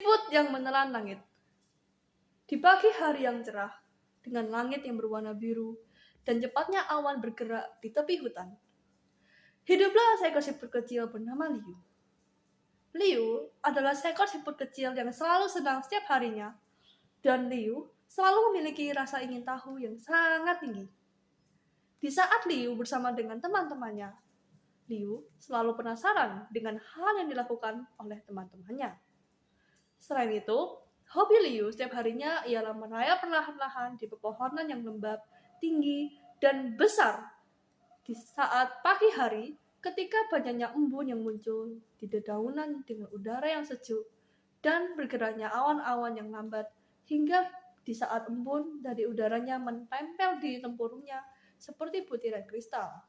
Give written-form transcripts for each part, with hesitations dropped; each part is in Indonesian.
Siput yang menelan langit. Di pagi hari yang cerah, dengan langit yang berwarna biru, dan cepatnya awan bergerak di tepi hutan, hiduplah seekor siput kecil bernama Liu. Liu adalah seekor siput kecil yang selalu senang setiap harinya, dan Liu selalu memiliki rasa ingin tahu yang sangat tinggi. Di saat Liu bersama dengan teman-temannya, Liu selalu penasaran dengan hal yang dilakukan oleh teman-temannya. Selain itu, hobi Liu setiap harinya ialah merayap perlahan-lahan di pepohonan yang lembab, tinggi, dan besar. Di saat pagi hari, ketika banyaknya embun yang muncul di dedaunan dengan udara yang sejuk dan bergeraknya awan-awan yang lambat, hingga di saat embun dari udaranya menempel di tempurungnya seperti butiran kristal.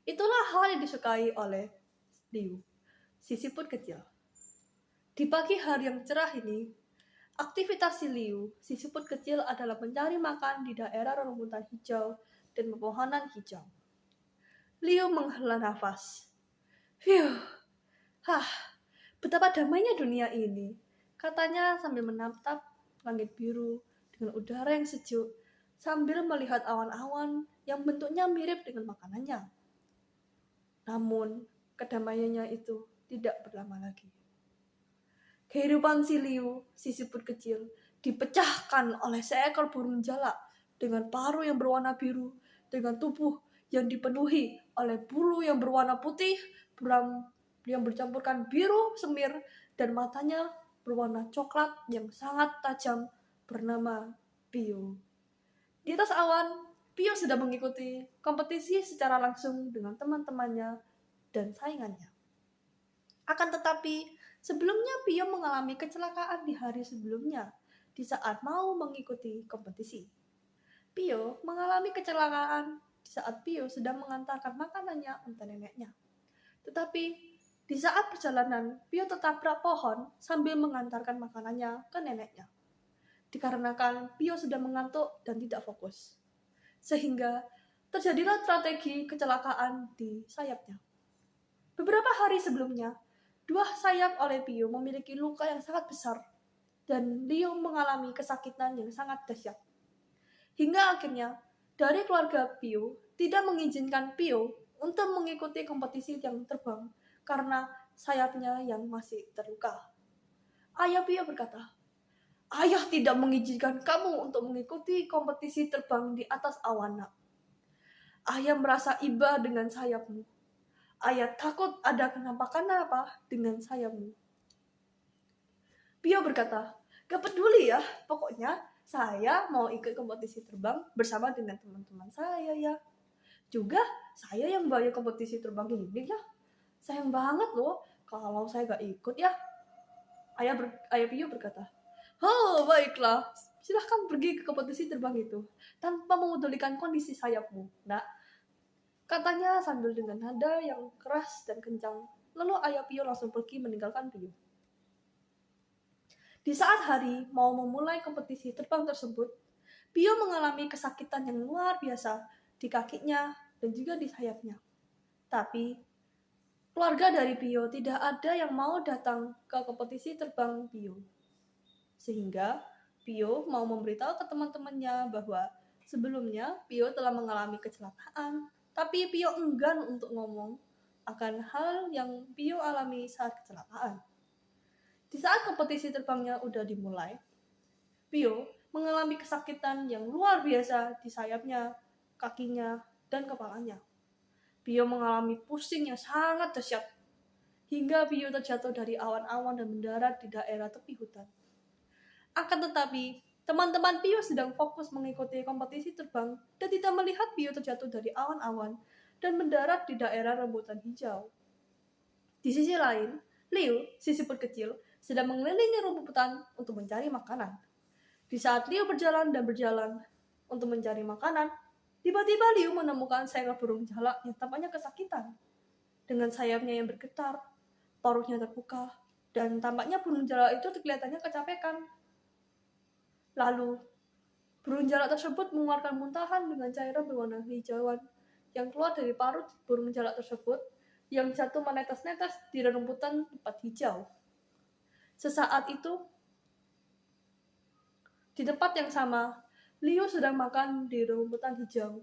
Itulah hal yang disukai oleh Liu, si siput kecil. Di pagi hari yang cerah ini, aktivitas si Liu, si siput kecil, adalah mencari makan di daerah rerumputan hijau dan pepohonan hijau. Liu menghela nafas. Phew, betapa damainya dunia ini, katanya sambil menatap langit biru dengan udara yang sejuk, sambil melihat awan-awan yang bentuknya mirip dengan makanannya. Namun, kedamaiannya itu tidak berlama lagi. Kehidupan si Liu, si siput kecil, dipecahkan oleh seekor burung jalak dengan paruh yang berwarna biru, dengan tubuh yang dipenuhi oleh bulu yang berwarna putih, yang bercampurkan biru semir, dan matanya berwarna coklat yang sangat tajam bernama Pio. Di atas awan, Pio sedang mengikuti kompetisi secara langsung dengan teman-temannya dan saingannya. Akan tetapi, sebelumnya Pio mengalami kecelakaan di hari sebelumnya di saat mau mengikuti kompetisi. Pio mengalami kecelakaan di saat Pio sedang mengantarkan makanannya untuk neneknya. Tetapi di saat perjalanan, Pio tertabrak pohon sambil mengantarkan makanannya ke neneknya. Dikarenakan Pio sudah mengantuk dan tidak fokus, sehingga terjadilah strategi kecelakaan di sayapnya. Beberapa hari sebelumnya, dua sayap oleh Pio memiliki luka yang sangat besar, dan Liu mengalami kesakitan yang sangat dahsyat. Hingga akhirnya, dari keluarga Pio tidak mengizinkan Pio untuk mengikuti kompetisi yang terbang karena sayapnya yang masih terluka. Ayah Pio berkata, "Ayah tidak mengizinkan kamu untuk mengikuti kompetisi terbang di atas awan, nak. Ayah merasa iba dengan sayapmu. Ayah takut ada kenapa-kenapa dengan sayapmu." Pio berkata, "Gak peduli ya, pokoknya saya mau ikut kompetisi terbang bersama dengan teman-teman saya ya. Juga saya yang bayar kompetisi terbang ini ya. Sayang banget loh kalau saya gak ikut ya." Ayah Pio berkata, "Oh baiklah, silahkan pergi ke kompetisi terbang itu tanpa memedulikan kondisi sayapmu, nak," katanya sambil dengan nada yang keras dan kencang. Lalu ayah Pio langsung pergi meninggalkan Pio. Di saat hari mau memulai kompetisi terbang tersebut, Pio mengalami kesakitan yang luar biasa di kakinya dan juga di sayapnya. Tapi keluarga dari Pio tidak ada yang mau datang ke kompetisi terbang Pio. Sehingga Pio mau memberitahu ke teman-temannya bahwa sebelumnya Pio telah mengalami kecelakaan, tapi Pio enggan untuk ngomong akan hal yang Pio alami saat kecelakaan. Di saat kompetisi terbangnya udah dimulai, Pio mengalami kesakitan yang luar biasa di sayapnya, kakinya, dan kepalanya. Pio mengalami pusing yang sangat dahsyat, hingga Pio terjatuh dari awan-awan dan mendarat di daerah tepi hutan. Akan tetapi, teman-teman Pio sedang fokus mengikuti kompetisi terbang dan tidak melihat Pio terjatuh dari awan-awan dan mendarat di daerah rambutan hijau. Di sisi lain, Liu, si siput kecil, sedang mengelilingi rumputan untuk mencari makanan. Di saat Liu berjalan dan berjalan untuk mencari makanan, tiba-tiba Liu menemukan seekor burung jalak yang tampaknya kesakitan. Dengan sayapnya yang bergetar, paruhnya terbuka, dan tampaknya burung jalak itu kelihatannya kecapekan. Lalu, burung jalak tersebut mengeluarkan muntahan dengan cairan berwarna hijauan yang keluar dari paruh burung jalak tersebut yang jatuh menetes-netes di rerumputan tempat hijau. Sesaat itu, di tempat yang sama, Liu sedang makan di rumputan hijau.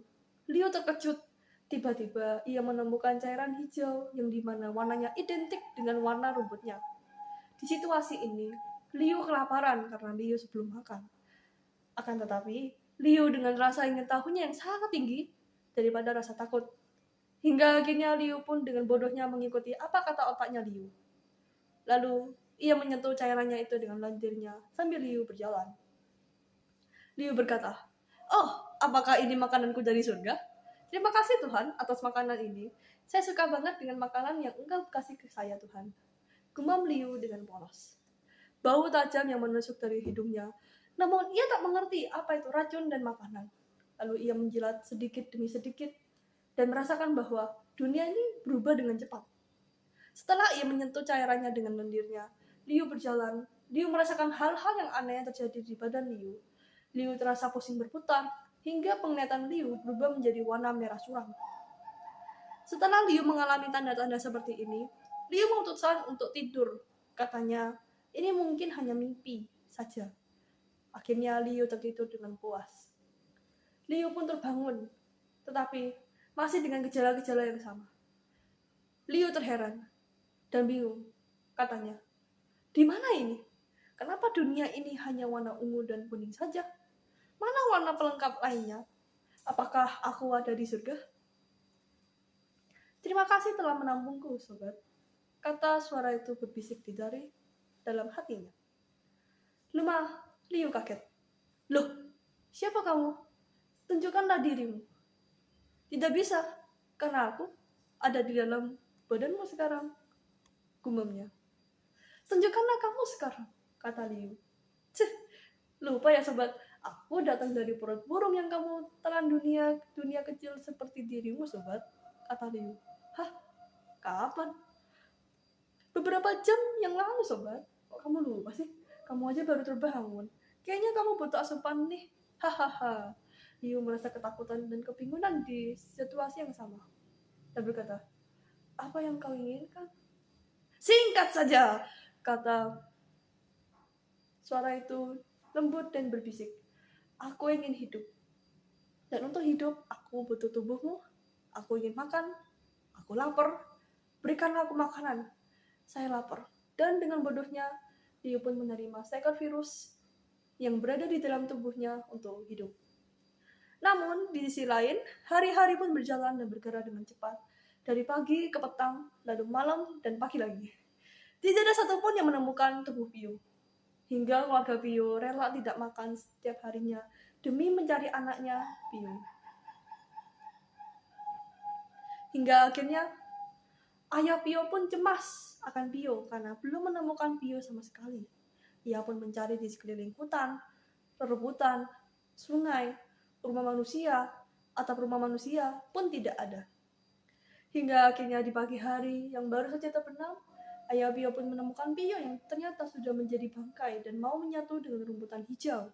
Liu terkejut. Tiba-tiba ia menemukan cairan hijau yang dimana warnanya identik dengan warna rumputnya. Di situasi ini, Liu kelaparan karena Liu sebelum makan. Akan tetapi, Liu dengan rasa ingin tahunya yang sangat tinggi daripada rasa takut. Hingga akhirnya Liu pun dengan bodohnya mengikuti apa kata otaknya Liu. Lalu, ia menyentuh cairannya itu dengan lendirnya sambil Liu berjalan. Liu berkata, "Oh, apakah ini makananku dari surga? Terima kasih Tuhan atas makanan ini. Saya suka banget dengan makanan yang Engkau kasih ke saya, Tuhan." Gumam Liu dengan polos. Bau tajam yang menusuk dari hidungnya. Namun ia tak mengerti apa itu racun dan makanan. Lalu ia menjilat sedikit demi sedikit dan merasakan bahwa dunia ini berubah dengan cepat. Setelah ia menyentuh cairannya dengan lendirnya, Liu berjalan. Liu merasakan hal-hal yang aneh yang terjadi di badan Liu. Liu terasa pusing berputar, hingga penglihatan Liu berubah menjadi warna merah suram. Setelah Liu mengalami tanda-tanda seperti ini, Liu memutuskan untuk tidur. Katanya, ini mungkin hanya mimpi saja. Akhirnya Liu tertidur dengan puas. Liu pun terbangun, tetapi masih dengan gejala-gejala yang sama. Liu terheran dan bingung. Katanya, di mana ini? Kenapa dunia ini hanya warna ungu dan kuning saja? Mana warna pelengkap lainnya? Apakah aku ada di surga? Terima kasih telah menampungku, sobat. Kata suara itu berbisik di dalam hatinya. Lemah, Liu kaget. Loh, siapa kamu? Tunjukkanlah dirimu. Tidak bisa, karena aku ada di dalam badanmu sekarang, gumamnya. Tunjukkanlah kamu sekarang, kata Liu. Cih, lupa ya sobat, aku datang dari perut burung yang kamu telan dunia kecil seperti dirimu, sobat, kata Liu. Hah, kapan? Beberapa jam yang lalu, sobat. Kok kamu lupa sih? Kamu aja baru terbangun. Kayaknya kamu butuh asupan nih. Hahaha. Liu merasa ketakutan dan kebingungan di situasi yang sama. Dan berkata, apa yang kau inginkan? Singkat saja, kata suara itu lembut dan berbisik. Aku ingin hidup. Dan untuk hidup, aku butuh tubuhmu. Aku ingin makan. Aku lapar. Berikanlah aku makanan. Saya lapar. Dan dengan bodohnya, Liu pun menerima seekor virus yang berada di dalam tubuhnya untuk hidup. Namun, di sisi lain, hari-hari pun berjalan dan bergerak dengan cepat. Dari pagi ke petang, lalu malam, dan pagi lagi. Tidak ada satupun yang menemukan tubuh Piu. Hingga keluarga Piu rela tidak makan setiap harinya demi mencari anaknya Piu. Hingga akhirnya, ayah Pio pun cemas akan Pio karena belum menemukan Pio sama sekali. Ia pun mencari di sekeliling hutan, rebutan, sungai, rumah manusia, atap rumah manusia pun tidak ada. Hingga akhirnya di pagi hari yang baru saja terbenam, ayah Pio pun menemukan Pio yang ternyata sudah menjadi bangkai dan mau menyatu dengan rumputan hijau.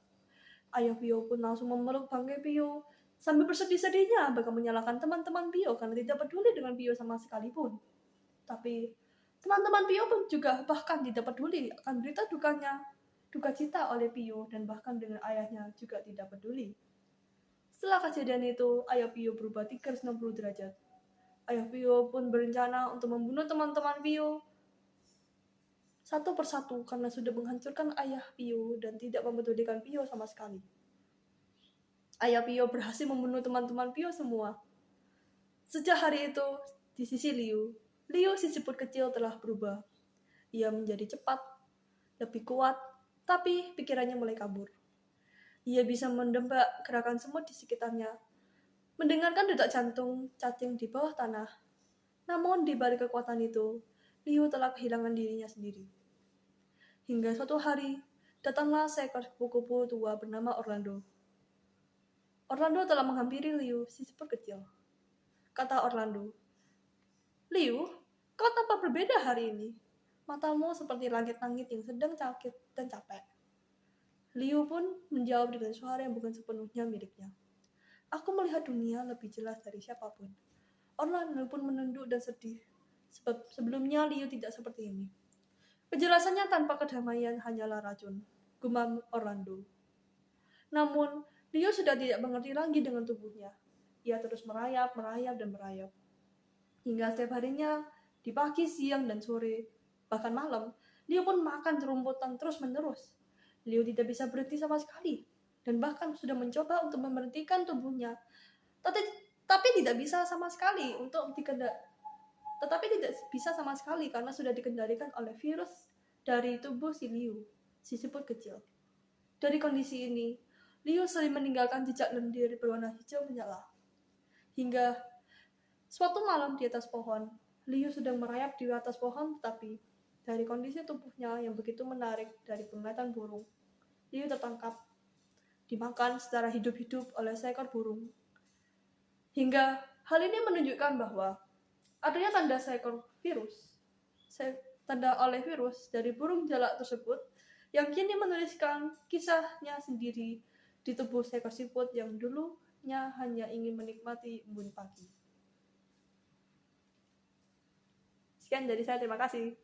Ayah Pio pun langsung memeluk bangkai Pio sambil bersedih-sedihnya bahkan menyalahkan teman-teman Pio karena tidak peduli dengan Pio sama sekalipun. Tapi teman-teman Pio pun juga bahkan tidak peduli akan berita duka cita oleh Pio dan bahkan dengan ayahnya juga tidak peduli. Setelah kejadian itu, ayah Pio berubah 360 derajat. Ayah Pio pun berencana untuk membunuh teman-teman Pio satu persatu karena sudah menghancurkan ayah Pio dan tidak mempedulikan Pio sama sekali. Ayah Pio berhasil membunuh teman-teman Pio semua. Sejak hari itu, di sisi Liu si siput kecil telah berubah. Ia menjadi cepat, lebih kuat, tapi pikirannya mulai kabur. Ia bisa mendebak gerakan semut di sekitarnya, mendengarkan detak jantung cacing di bawah tanah. Namun di balik kekuatan itu, Liu telah kehilangan dirinya sendiri. Hingga suatu hari, datanglah seekor kupu-kupu tua bernama Orlando. Orlando telah menghampiri Liu, si siput kecil. Kata Orlando, Liu, kau tampak berbeda hari ini. Matamu seperti langit-langit yang sedang sakit dan capek. Liu pun menjawab dengan suara yang bukan sepenuhnya miliknya. Aku melihat dunia lebih jelas dari siapapun. Orlando pun menunduk dan sedih, sebab sebelumnya Liu tidak seperti ini. Penjelasannya tanpa kedamaian hanyalah racun, gumam Orlando. Namun, Leo sudah tidak mengerti lagi dengan tubuhnya. Ia terus merayap, dan merayap. Hingga setiap harinya, di pagi, siang, dan sore, bahkan malam, Leo pun makan serumputan terus-menerus. Leo tidak bisa berhenti sama sekali, dan bahkan sudah mencoba untuk memberhentikan tubuhnya. Tapi tidak bisa sama sekali karena sudah dikendalikan oleh virus dari tubuh si Liu, si siput kecil. Dari kondisi ini, Liu sering meninggalkan jejak lendir berwarna hijau menyala. Hingga suatu malam di atas pohon, Liu sedang merayap di atas pohon, tetapi dari kondisi tubuhnya yang begitu menarik dari penglihatan burung, Liu tertangkap, dimakan secara hidup-hidup oleh seekor burung. Hingga hal ini menunjukkan bahwa adanya tanda oleh virus dari burung jalak tersebut yang kini menuliskan kisahnya sendiri di tubuh seekor siput yang dulunya hanya ingin menikmati embun pagi. Sekian dari saya, terima kasih.